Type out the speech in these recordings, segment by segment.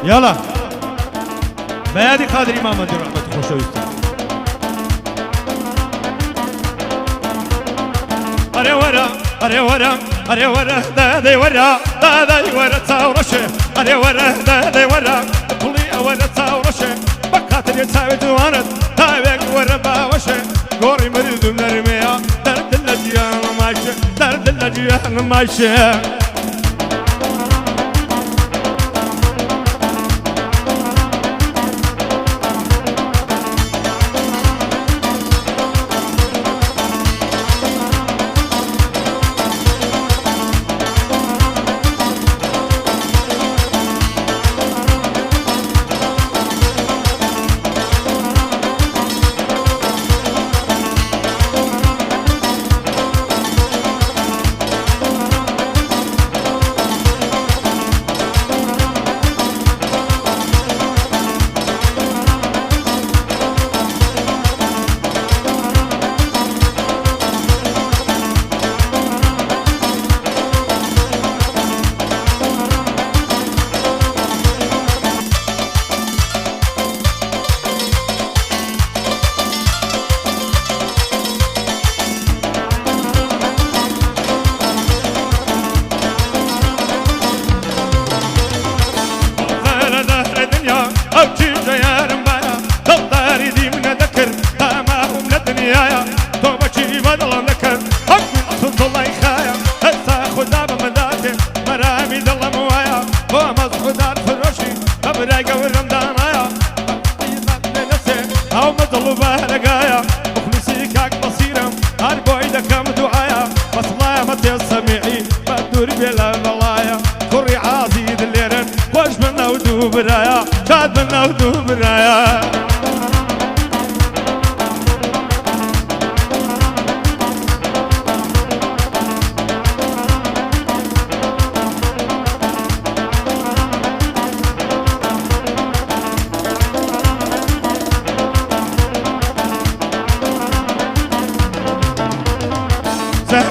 يلا بيادي قادر إمام الرحمة خوشويستا أري ورا أري ورا أري ورا دادي ورا دادي ورا تاورشه أري ورا دادي ورا كلي ورا تاورشه بكاتر يتساوي دوانت تايبك ورا باوشه قوري مريد ونرميها درد اللجيان ماشي درد اللجيان ماشي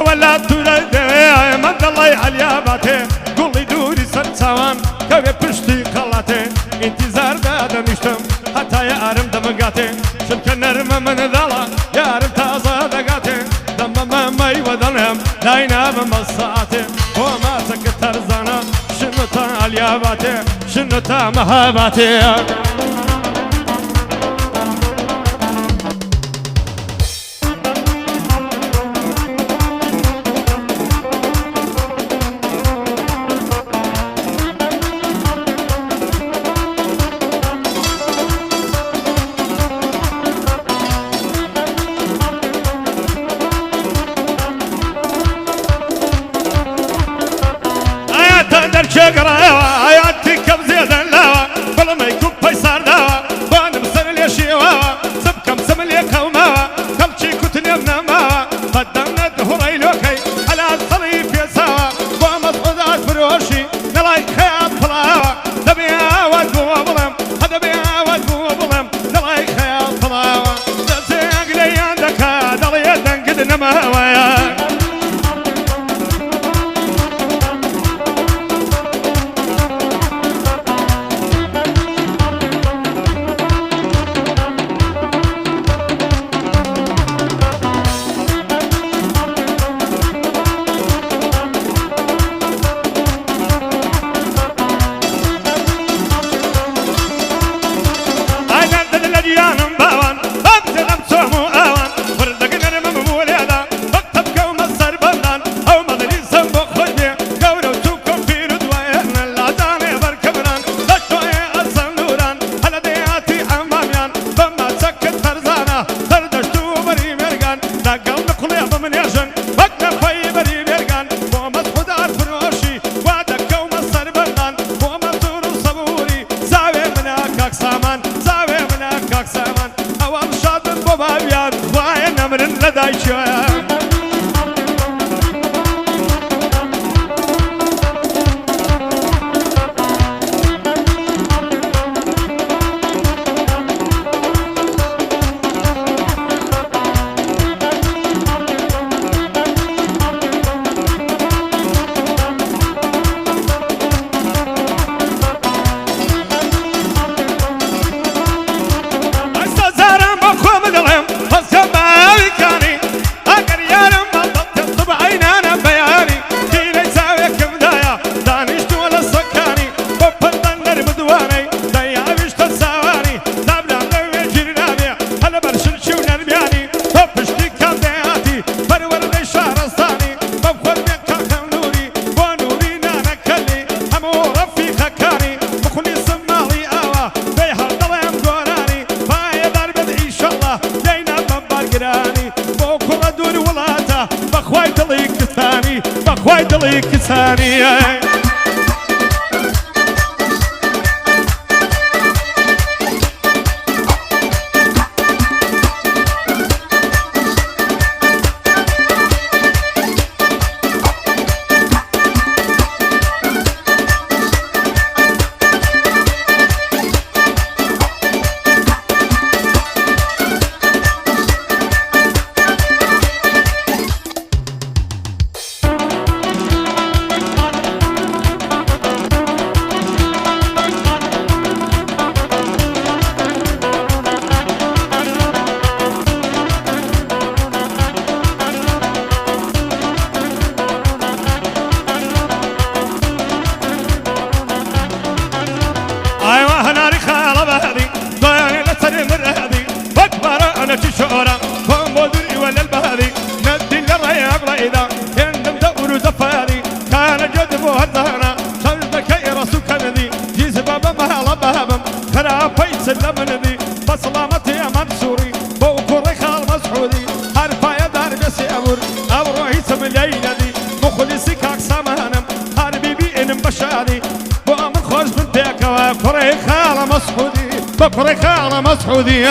ولا تولد من الله علياباته قولي دوري سرسوان كوي پشتی خلاته انتظار دادمشتم حتى يارم دمقاته شبك نرم من ذالا يارم تازا دقاته دم مامي ودنهم داينا بمصاته وما سكتر زانا شنو تا علياباته شنو تا مهاباته شقرا حياتي كم زيادة لا بلا ما يكون بيصار لا وانا مسر لي شيوا سب كم سم لي قوما كم شي كنت نمنا ما قدمنا الدهور لوكي على الصليب يا سوا ومصعودات فروشي نلاقي خياط طلاوة دبيها ودبو ظلم هذا بيها ودبو ظلم نلاقي خياط طلاوة زيق لي عندك هذا يدن قد نماويا بخوای دڵی کسانی بخوای دڵی کسانی شورا فم بودري ولا البهذي ندي للرياض ريدا يندم دور زفاري كان جذب هالدهنا خلدك يا رسول كندي جيز بابا مهلا بابا ترى فيت سلمني بصلامتي يا منصوري بوكوري خال مسعودي هرفا يا دار بس امر امر هيثم الليلدي مخلصي كاك سمانم هربي بي انم بشادي بامر خوش بنتك وكوري خال مسعودي بكوري خال مسعودي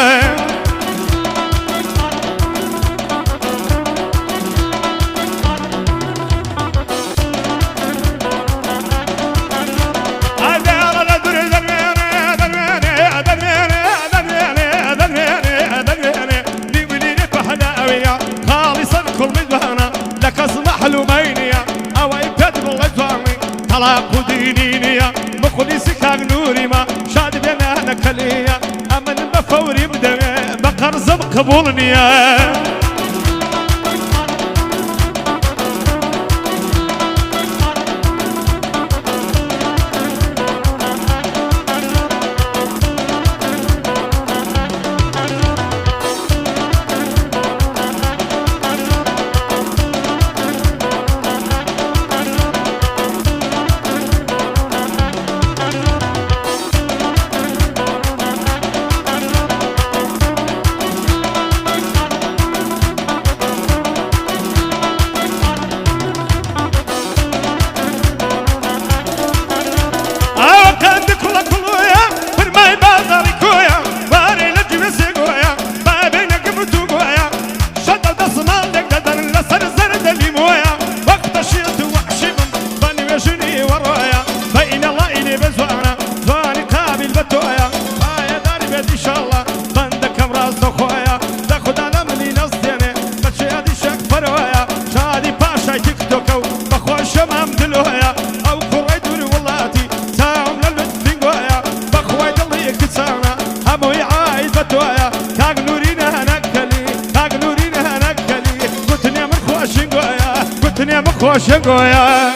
طلاق دينينيا مخلصي كان نوري ما شاد بينا انا كليا اما المفوري بدمي بقرز بقبولنيا خوش گویا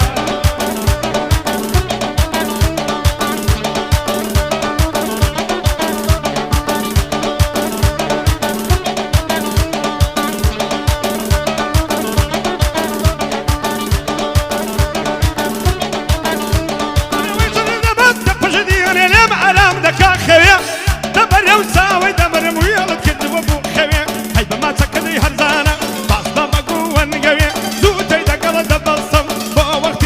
وقت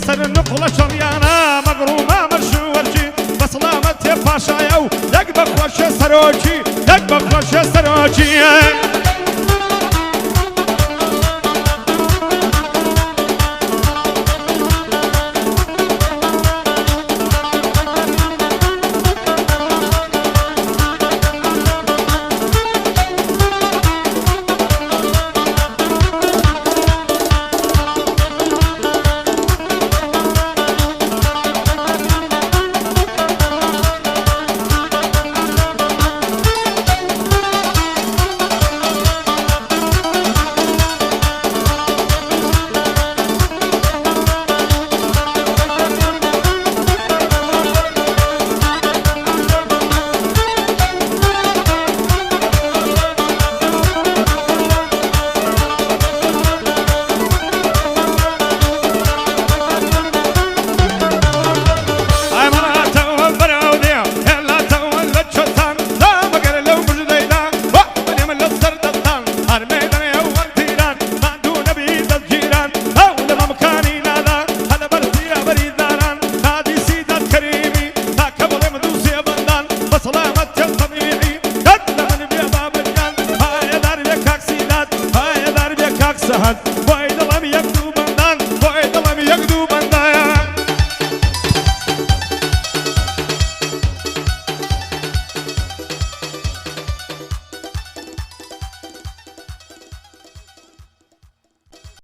سر النقل شريانا مغرومة مشورجي بسلامة باشا يو يقبق وش سروجي يقبق وش سروجي سهد